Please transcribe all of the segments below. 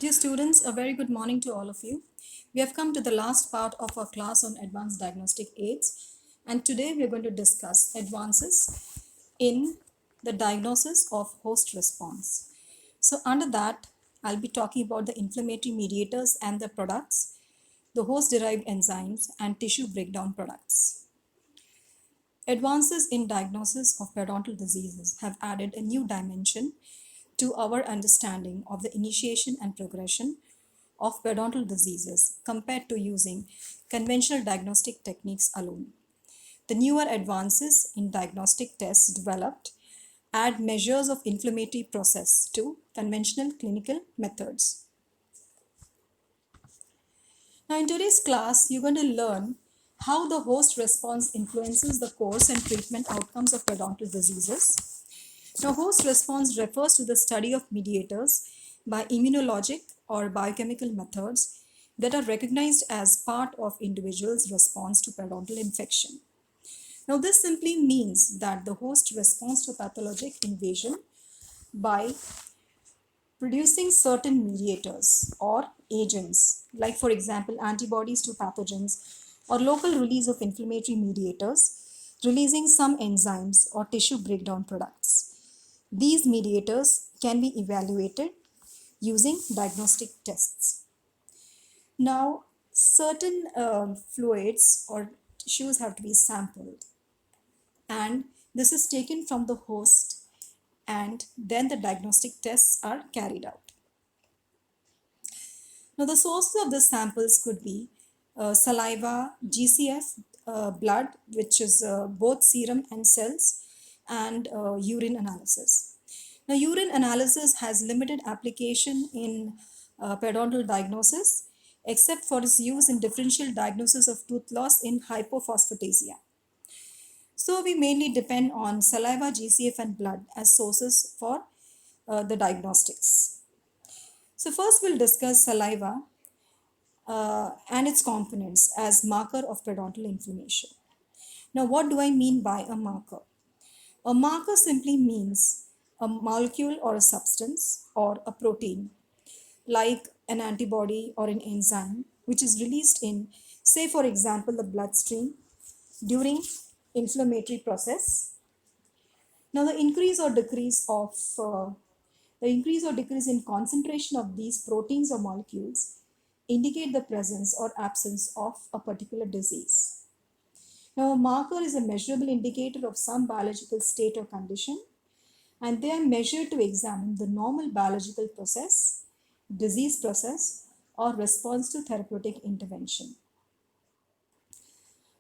Dear students, a very good morning to all of you. We have come to the last part of our class on advanced diagnostic aids, and today we are going to discuss advances in the diagnosis of host response. So, under that, I'll be talking about the inflammatory mediators and their products, the host derived enzymes, and tissue breakdown products. Advances in diagnosis of periodontal diseases have added a new dimension to our understanding of the initiation and progression of periodontal diseases compared to using conventional diagnostic techniques alone. The newer advances in diagnostic tests developed add measures of inflammatory process to conventional clinical methods. Now, in today's class, you're going to learn how the host response influences the course and treatment outcomes of periodontal diseases. Now, host response refers to the study of mediators by immunologic or biochemical methods that are recognized as part of individuals' response to periodontal infection. Now, this simply means that the host responds to pathologic invasion by producing certain mediators or agents, like for example, antibodies to pathogens or local release of inflammatory mediators, releasing some enzymes or tissue breakdown products. These mediators can be evaluated using diagnostic tests. Now, certain fluids or tissues have to be sampled, and this is taken from the host, and then the diagnostic tests are carried out. Now, the sources of the samples could be saliva, GCF, blood, which is both serum and cells, and urine analysis. Now, urine analysis has limited application in periodontal diagnosis, except for its use in differential diagnosis of tooth loss in hypophosphatasia. So, we mainly depend on saliva, GCF, and blood as sources for the diagnostics. So, first we'll discuss saliva and its components as marker of periodontal inflammation. Now, what do I mean by a marker? A marker simply means a molecule or a substance or a protein, like an antibody or an enzyme, which is released in, say, for example, the bloodstream during inflammatory process. Now, the increase or decrease in concentration of these proteins or molecules indicate the presence or absence of a particular disease. Now, a marker is a measurable indicator of some biological state or condition, and they are measured to examine the normal biological process, disease process, or response to therapeutic intervention.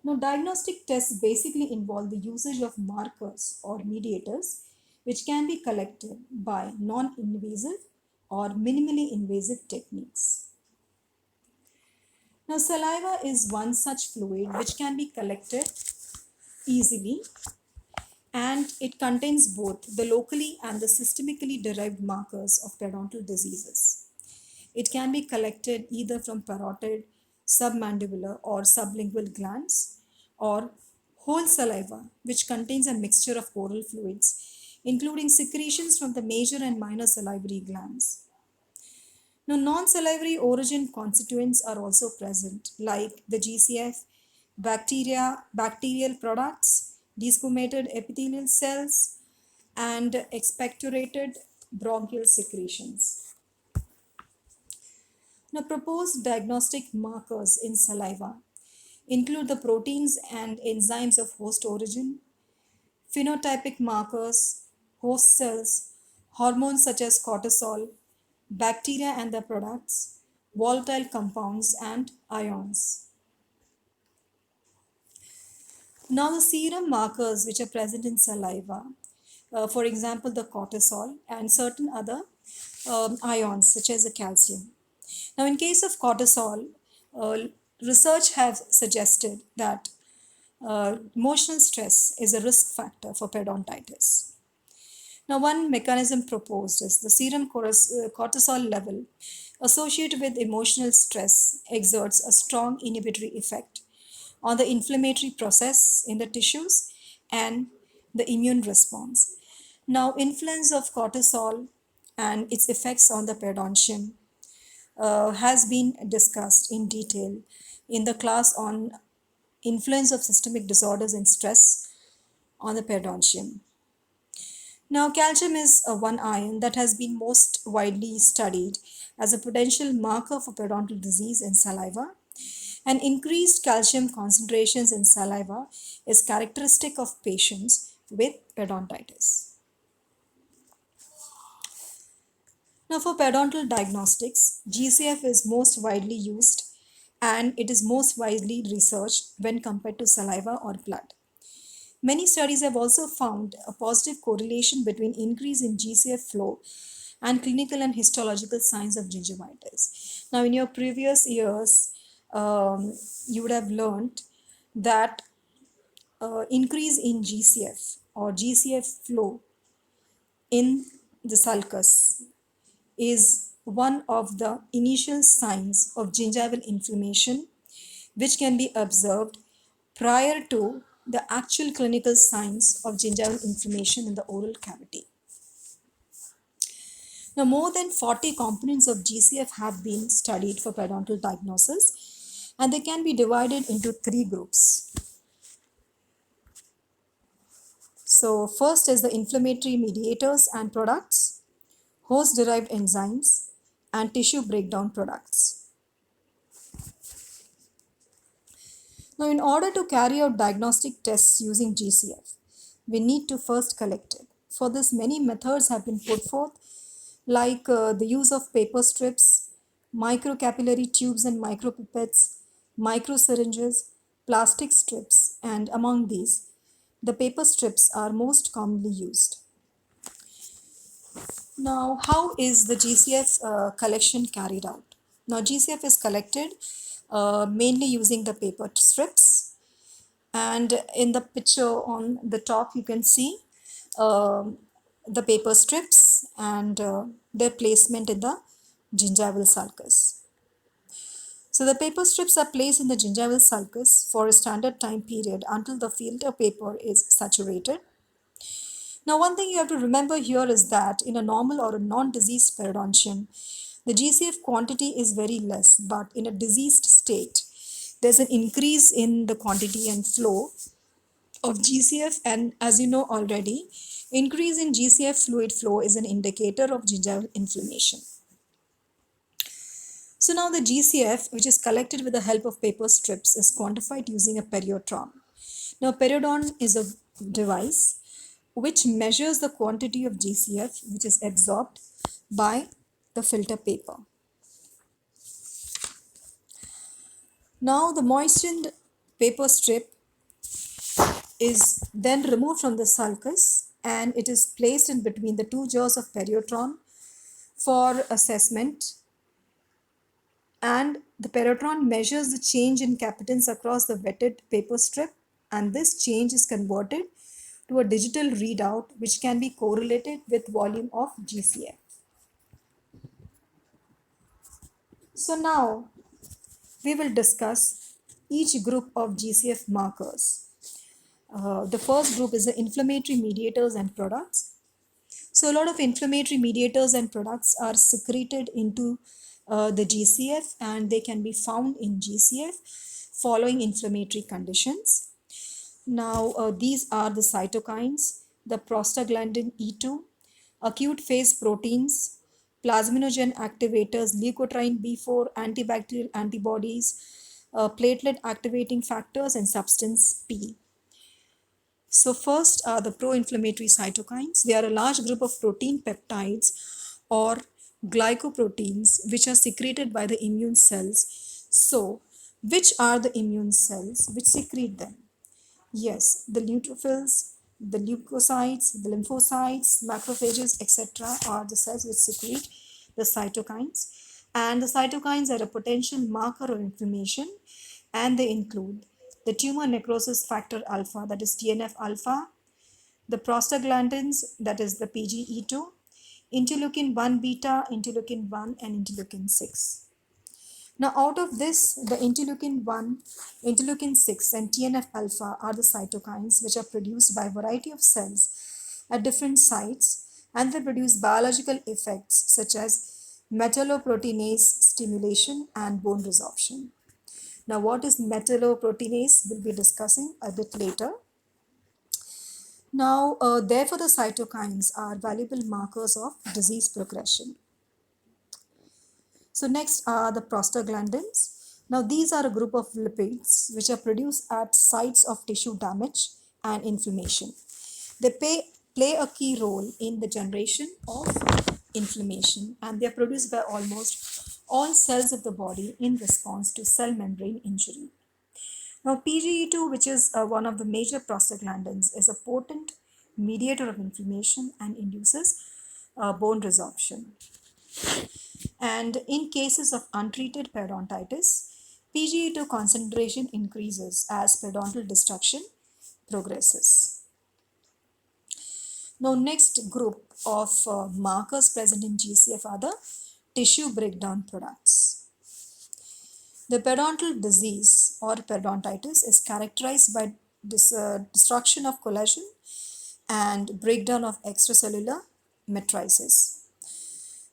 Now, diagnostic tests basically involve the usage of markers or mediators which can be collected by non-invasive or minimally invasive techniques. Now, saliva is one such fluid which can be collected easily, and it contains both the locally and the systemically derived markers of periodontal diseases. It can be collected either from parotid, submandibular, or sublingual glands, or whole saliva, which contains a mixture of oral fluids, including secretions from the major and minor salivary glands. Now, non-salivary origin constituents are also present, like the GCF, bacterial products, desquamated epithelial cells, and expectorated bronchial secretions. Now, proposed diagnostic markers in saliva include the proteins and enzymes of host origin, phenotypic markers, host cells, hormones such as cortisol, bacteria and their products, volatile compounds, and ions. Now, the serum markers which are present in saliva, for example, the cortisol and certain other ions such as the calcium. Now, in case of cortisol, research has suggested that emotional stress is a risk factor for periodontitis. Now, one mechanism proposed is the serum cortisol level associated with emotional stress exerts a strong inhibitory effect on the inflammatory process in the tissues and the immune response. Now, influence of cortisol and its effects on the periodontium. has been discussed in detail in the class on influence of systemic disorders and stress on the periodontium. Now, calcium is one ion that has been most widely studied as a potential marker for periodontal disease in saliva. And increased calcium concentrations in saliva is characteristic of patients with periodontitis. Now, for periodontal diagnostics, GCF is most widely used and it is most widely researched when compared to saliva or blood. Many studies have also found a positive correlation between increase in GCF flow and clinical and histological signs of gingivitis. Now, in your previous years, you would have learned that increase in GCF or GCF flow in the sulcus is one of the initial signs of gingival inflammation, which can be observed prior to the actual clinical signs of gingival inflammation in the oral cavity. Now, more than 40 components of GCF have been studied for periodontal diagnosis, and they can be divided into three groups. So, first is the inflammatory mediators and products, host-derived enzymes, and tissue breakdown products. Now, in order to carry out diagnostic tests using GCF, we need to first collect it. For this, many methods have been put forth, like the use of paper strips, microcapillary tubes and micropipettes, microsyringes, plastic strips, and among these, the paper strips are most commonly used. Now, how is the GCF collection carried out? Now, GCF is collected mainly using the paper strips, and in the picture on the top you can see the paper strips and their placement in the gingival sulcus. So the paper strips are placed in the gingival sulcus for a standard time period until the filter paper is saturated. Now, one thing you have to remember here is that in a normal or a non-diseased periodontium, the GCF quantity is very less, but in a diseased state, there's an increase in the quantity and flow of GCF, and as you know already, increase in GCF fluid flow is an indicator of gingival inflammation. So now the GCF, which is collected with the help of paper strips, is quantified using a periodon. Now, periodon is a device which measures the quantity of GCF which is absorbed by the filter paper. Now, the moistened paper strip is then removed from the sulcus and it is placed in between the two jaws of periodon for assessment, and the periodon measures the change in capitance across the wetted paper strip, and this change is converted to a digital readout which can be correlated with volume of GCF. So now we will discuss each group of GCF markers. The first group is the inflammatory mediators and products. So a lot of inflammatory mediators and products are secreted into the GCF, and they can be found in GCF following inflammatory conditions. Now, these are the cytokines, the prostaglandin E2, acute phase proteins, plasminogen activators, leukotriene B4, antibacterial antibodies, platelet activating factors, and substance P. So first are the pro-inflammatory cytokines. They are a large group of protein peptides or glycoproteins which are secreted by the immune cells. So, which are the immune cells which secrete them? Yes, the neutrophils, the leukocytes, the lymphocytes, macrophages, etc. are the cells which secrete the cytokines. And the cytokines are a potential marker of inflammation, and they include the tumor necrosis factor alpha, that is TNF alpha, the prostaglandins, that is the PGE2, interleukin 1 beta, interleukin 1, and interleukin 6. Now, out of this, the interleukin 1, interleukin 6, and TNF alpha are the cytokines which are produced by a variety of cells at different sites, and they produce biological effects such as metalloproteinase stimulation, and bone resorption. Now, what is metalloproteinase? We'll be discussing a bit later. Now, therefore, the cytokines are valuable markers of disease progression. So next are the prostaglandins. Now, these are a group of lipids which are produced at sites of tissue damage and inflammation. They play a key role in the generation of inflammation, and they are produced by almost all cells of the body in response to cell membrane injury. Now, PGE2, which is one of the major prostaglandins, is a potent mediator of inflammation and induces bone resorption. And in cases of untreated periodontitis, PGE2 concentration increases as periodontal destruction progresses. Now, next group of markers present in GCF are the tissue breakdown products. The periodontal disease or periodontitis is characterized by destruction of collagen and breakdown of extracellular matrices.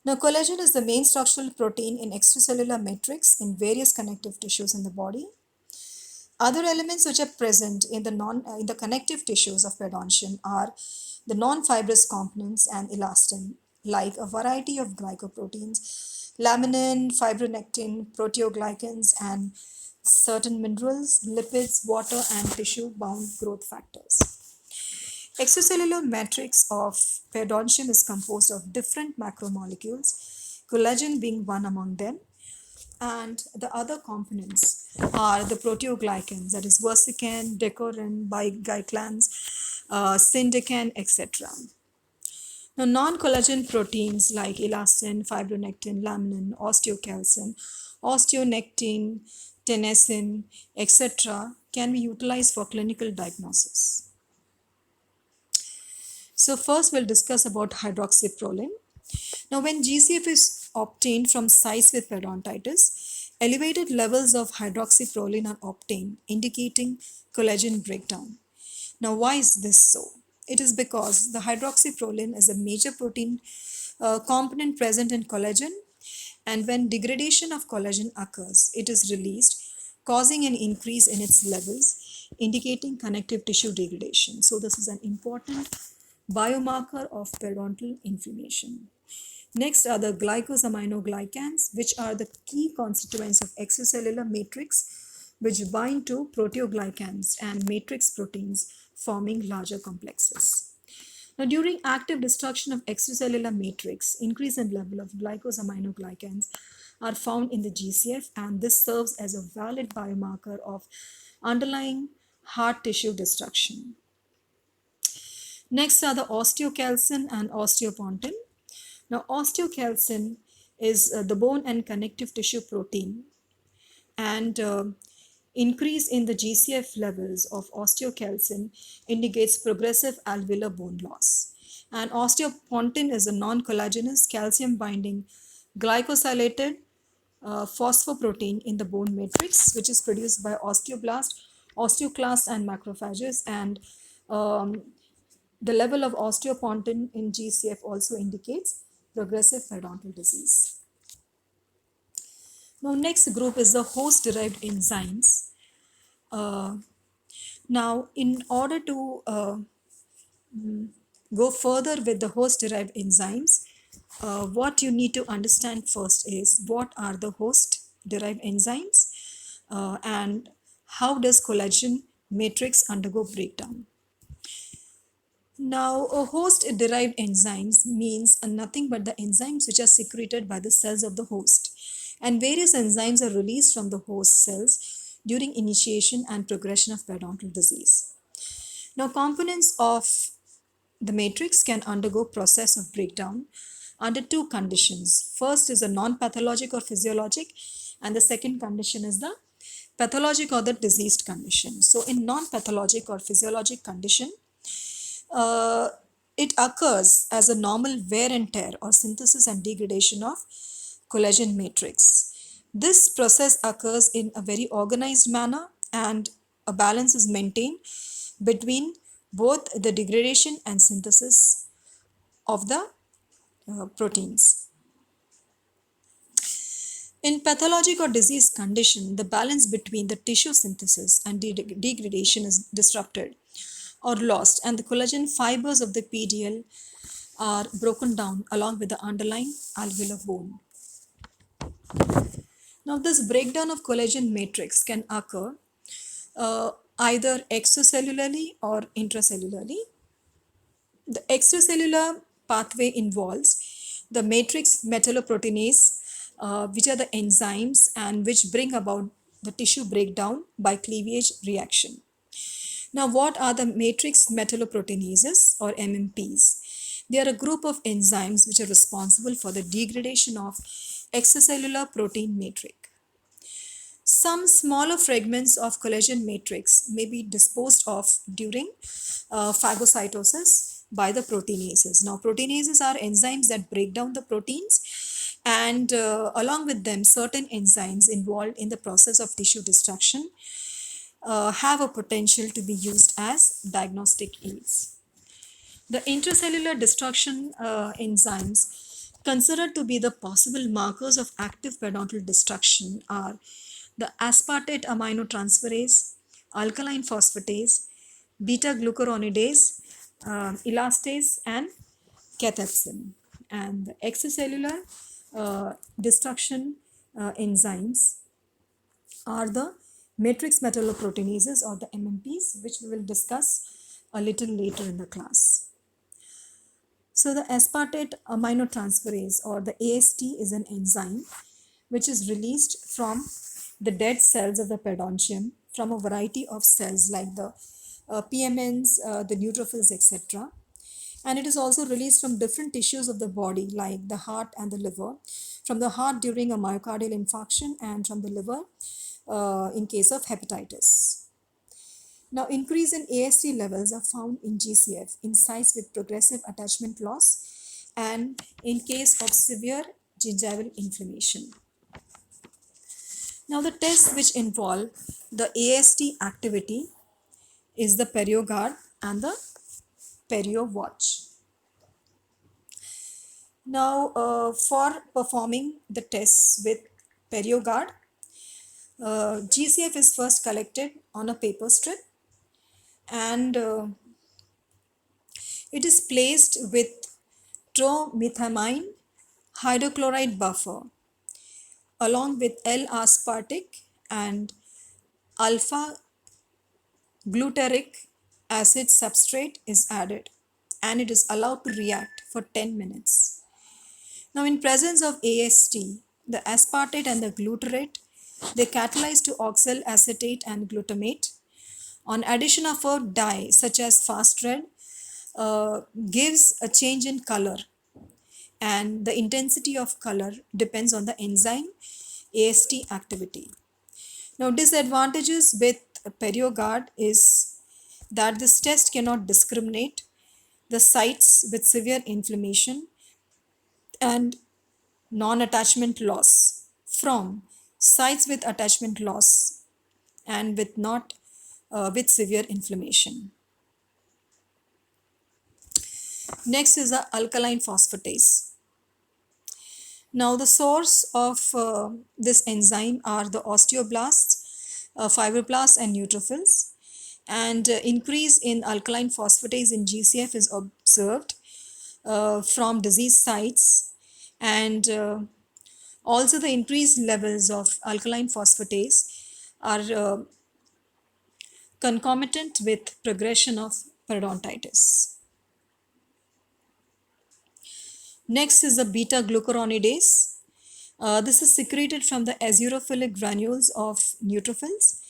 Now, collagen is the main structural protein in extracellular matrix in various connective tissues in the body. Other elements which are present in the connective tissues of periodontium are the non-fibrous components and elastin, like a variety of glycoproteins, laminin, fibronectin, proteoglycans, and certain minerals, lipids, water, and tissue-bound growth factors. Extracellular matrix of periodontium is composed of different macromolecules, collagen being one among them, and the other components are the proteoglycans, that is versican, decorin, biglycans, syndecan, etc. Now, non-collagen proteins like elastin, fibronectin, laminin, osteocalcin, osteonectin, tenecin, etc. can be utilized for clinical diagnosis. So first we'll discuss about hydroxyproline. Now, when GCF is obtained from sites with periodontitis, elevated levels of hydroxyproline are obtained, indicating collagen breakdown. Now, why is this so? It is because the hydroxyproline is a major protein component present in collagen, and when degradation of collagen occurs, it is released, causing an increase in its levels, indicating connective tissue degradation. So, this is an important biomarker of periodontal inflammation. Next are the glycosaminoglycans, which are the key constituents of extracellular matrix, which bind to proteoglycans and matrix proteins, forming larger complexes. Now, during active destruction of extracellular matrix, increase in level of glycosaminoglycans are found in the GCF, and this serves as a valid biomarker of underlying hard tissue destruction. Next are the osteocalcin and osteopontin. Now, osteocalcin is the bone and connective tissue protein, and increase in the GCF levels of osteocalcin indicates progressive alveolar bone loss. And osteopontin is a non-collagenous calcium-binding glycosylated phosphoprotein in the bone matrix, which is produced by osteoblast, osteoclast, and macrophages. And the level of osteopontin in GCF also indicates progressive periodontal disease. Now, next group is the host-derived enzymes. Now, in order to go further with the host-derived enzymes, what you need to understand first is what are the host-derived enzymes and how does collagen matrix undergo breakdown. Now, a host-derived enzymes means nothing but the enzymes which are secreted by the cells of the host, and various enzymes are released from the host cells during initiation and progression of periodontal disease. Now, components of the matrix can undergo process of breakdown under two conditions. First is a non-pathologic or physiologic, and the second condition is the pathologic or the diseased condition. So, in non-pathologic or physiologic condition, it occurs as a normal wear and tear or synthesis and degradation of collagen matrix. This process occurs in a very organized manner, and a balance is maintained between both the degradation and synthesis of the proteins. In pathologic or disease condition, the balance between the tissue synthesis and degradation is disrupted or lost, and the collagen fibers of the PDL are broken down along with the underlying alveolar bone. Now, this breakdown of collagen matrix can occur either extracellularly or intracellularly. The extracellular pathway involves the matrix metalloproteinase, which are the enzymes and which bring about the tissue breakdown by cleavage reaction. Now, what are the matrix metalloproteinases or MMPs? They are a group of enzymes which are responsible for the degradation of extracellular protein matrix. Some smaller fragments of collagen matrix may be disposed of during phagocytosis by the proteinases. Now, proteinases are enzymes that break down the proteins, and along with them, certain enzymes involved in the process of tissue destruction have a potential to be used as diagnostic aids. The intracellular destruction enzymes considered to be the possible markers of active periodontal destruction are the aspartate aminotransferase, alkaline phosphatase, beta-glucuronidase, elastase, and cathepsin. And the extracellular destruction enzymes are the matrix metalloproteinases or the MMPs, which we will discuss a little later in the class. So the aspartate aminotransferase or the AST is an enzyme which is released from the dead cells of the periodontium from a variety of cells like the PMNs, the neutrophils, etc. And it is also released from different tissues of the body like the heart and the liver, from the heart during a myocardial infarction and from the liver in case of hepatitis. Now, increase in AST levels are found in GCF in sites with progressive attachment loss and in case of severe gingival inflammation. Now, the tests which involve the AST activity is the PerioGuard and the PerioWatch. Now, for performing the tests with PerioGuard, GCF is first collected on a paper strip and it is placed with tromethamine hydrochloride buffer along with L-aspartic and alpha glutaric acid substrate is added and it is allowed to react for 10 minutes. Now, in presence of AST, the aspartate and the glutarate, they catalyze to oxal acetate and glutamate. On addition of a dye such as fast red gives a change in color, and the intensity of color depends on the enzyme AST activity. Now, disadvantages with PerioGuard is that this test cannot discriminate the sites with severe inflammation and non-attachment loss from sites with attachment loss and with severe inflammation. Next is the alkaline phosphatase. Now, the source of this enzyme are the osteoblasts, fibroblasts, and neutrophils. And increase in alkaline phosphatase in GCF is observed from disease sites, and also the increased levels of alkaline phosphatase are concomitant with progression of periodontitis. Next is the beta-glucuronidase. This is secreted from the azurophilic granules of neutrophils.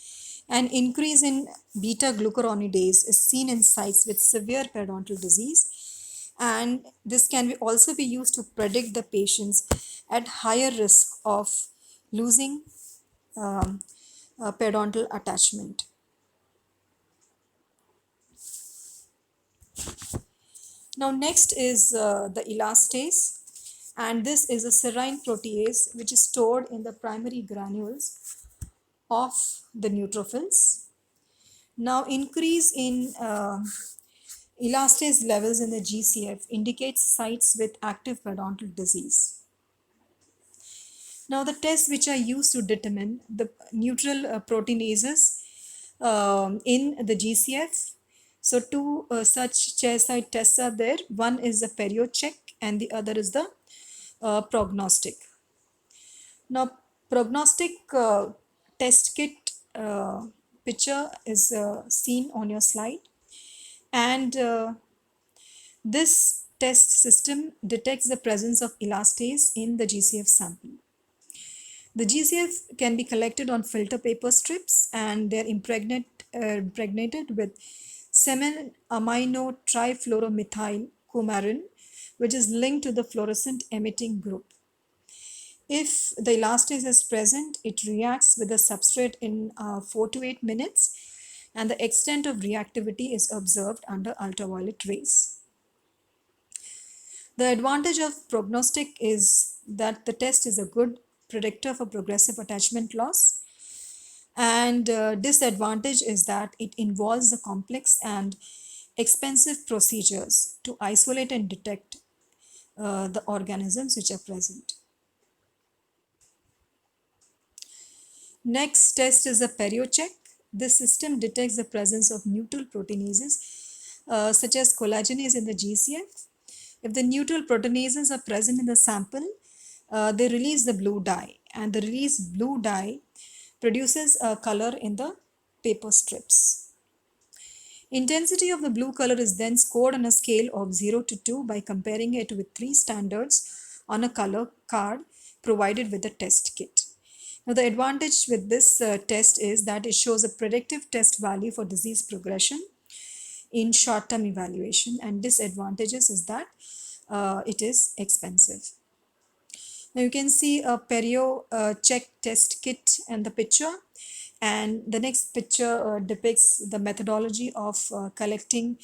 An increase in beta-glucuronidase is seen in sites with severe periodontal disease, and this can also be used to predict the patients at higher risk of losing periodontal attachment. Now, next is the elastase, and this is a serine protease which is stored in the primary granules of the neutrophils. Now, increase in elastase levels in the GCF indicates sites with active periodontal disease. Now, the tests which are used to determine the neutral proteinases in the GCF. So, two such chair-side tests are there. One is the perio check and the other is the prognostic. Now, prognostic test kit picture is seen on your slide, and this test system detects the presence of elastase in the GCF sample. The GCF can be collected on filter paper strips and they're impregnated with semen-amino trifluoromethyl coumarin, which is linked to the fluorescent emitting group. If the elastase is present, it reacts with the substrate in 4 to 8 minutes, and the extent of reactivity is observed under ultraviolet rays. The advantage of prognostic is that the test is a good predictor for progressive attachment loss, and disadvantage is that it involves the complex and expensive procedures to isolate and detect the organisms which are present. Next test is a perio check. This system detects the presence of neutral proteinases such as collagenase in the GCF. If the neutral proteinases are present in the sample, they release the blue dye, and the released blue dye produces a color in the paper strips. Intensity of the blue color is then scored on a scale of 0 to 2 by comparing it with 3 standards on a color card provided with the test kit. Now, the advantage with this test is that it shows a predictive test value for disease progression in short-term evaluation, and disadvantages is that it is expensive. Now you can see a perio check test kit and the picture, and the next picture depicts the methodology of collecting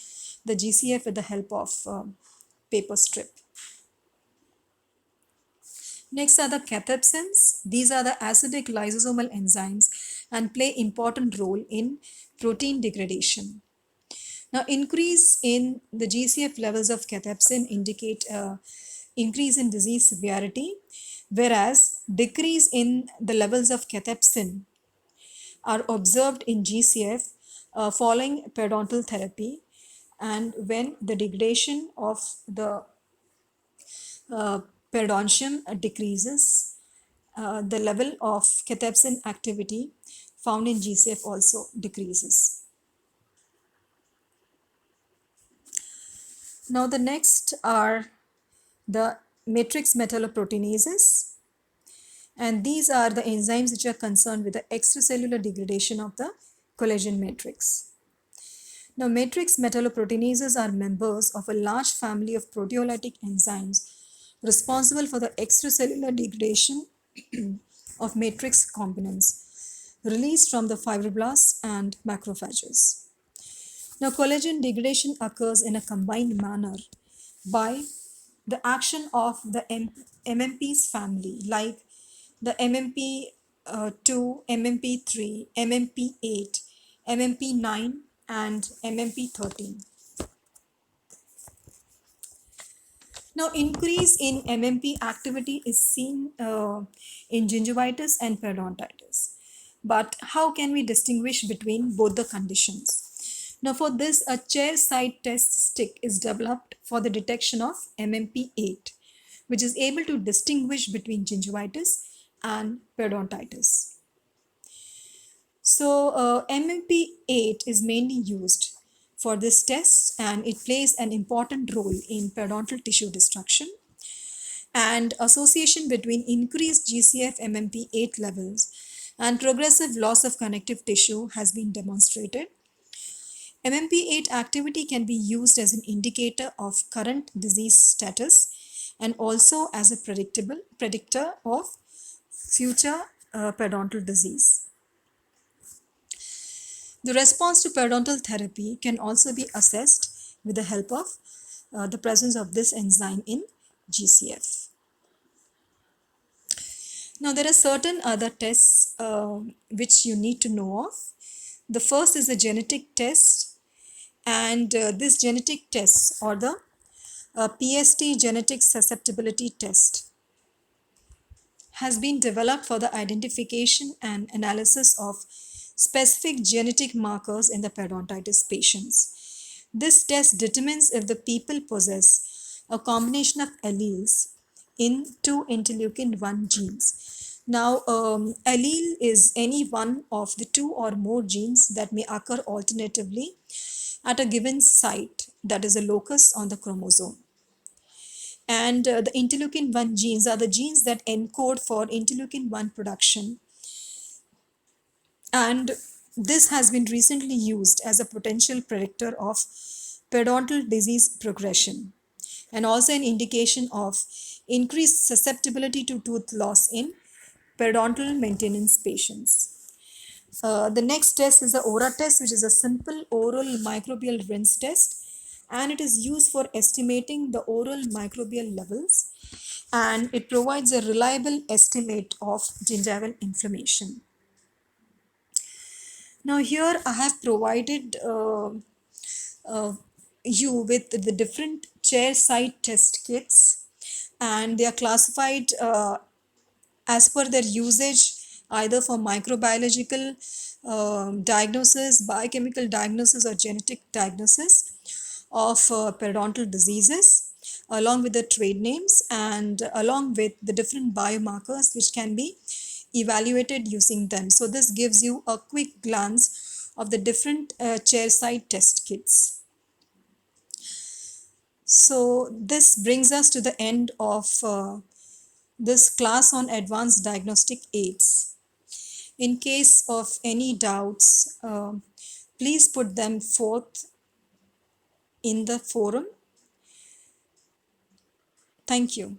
the GCF with the help of paper strip. Next are the cathepsins. These are the acidic lysosomal enzymes and play important role in protein degradation. Now, increase in the GCF levels of cathepsin indicate increase in disease severity, whereas decrease in the levels of cathepsin are observed in GCF following periodontal therapy, and when the degradation of the uh, periodontium decreases, the level of cathepsin activity found in GCF also decreases. Now the next are the matrix metalloproteinases, and these are the enzymes which are concerned with the extracellular degradation of the collagen matrix. Now matrix metalloproteinases are members of a large family of proteolytic enzymes responsible for the extracellular degradation of matrix components released from the fibroblasts and macrophages. Now, collagen degradation occurs in a combined manner by the action of the MMP's family, like the MMP2, MMP3, MMP8, MMP9, and MMP13. Now, increase in MMP activity is seen in gingivitis and periodontitis. But how can we distinguish between both the conditions? Now, for this, a chair-side test stick is developed for the detection of MMP8, which is able to distinguish between gingivitis and periodontitis. So, MMP8 is mainly used for this test, and it plays an important role in periodontal tissue destruction. And association between increased GCF MMP8 levels and progressive loss of connective tissue has been demonstrated. MMP8 activity can be used as an indicator of current disease status and also as a predictor of future periodontal disease. The response to periodontal therapy can also be assessed with the help of the presence of this enzyme in GCF. Now, there are certain other tests which you need to know of. The first is the genetic test, and this genetic test, or the PST genetic susceptibility test, has been developed for the identification and analysis of specific genetic markers in the periodontitis patients. This test determines if the people possess a combination of alleles in two interleukin 1 genes. Now, allele is any one of the two or more genes that may occur alternatively at a given site, that is a locus on the chromosome. And the interleukin 1 genes are the genes that encode for interleukin 1 production. And this has been recently used as a potential predictor of periodontal disease progression and also an indication of increased susceptibility to tooth loss in periodontal maintenance patients. The next test is the ORA test, which is a simple oral microbial rinse test, and it is used for estimating the oral microbial levels, and it provides a reliable estimate of gingival inflammation. Now here I have provided uh, you with the different chair side test kits, and they are classified as per their usage, either for microbiological diagnosis, biochemical diagnosis, or genetic diagnosis of periodontal diseases, along with the trade names and along with the different biomarkers which can be evaluated using them. So this gives you a quick glance of the different chair side test kits. So this brings us to the end of this class on advanced diagnostic aids. In case of any doubts, please put them forth in the forum. Thank you.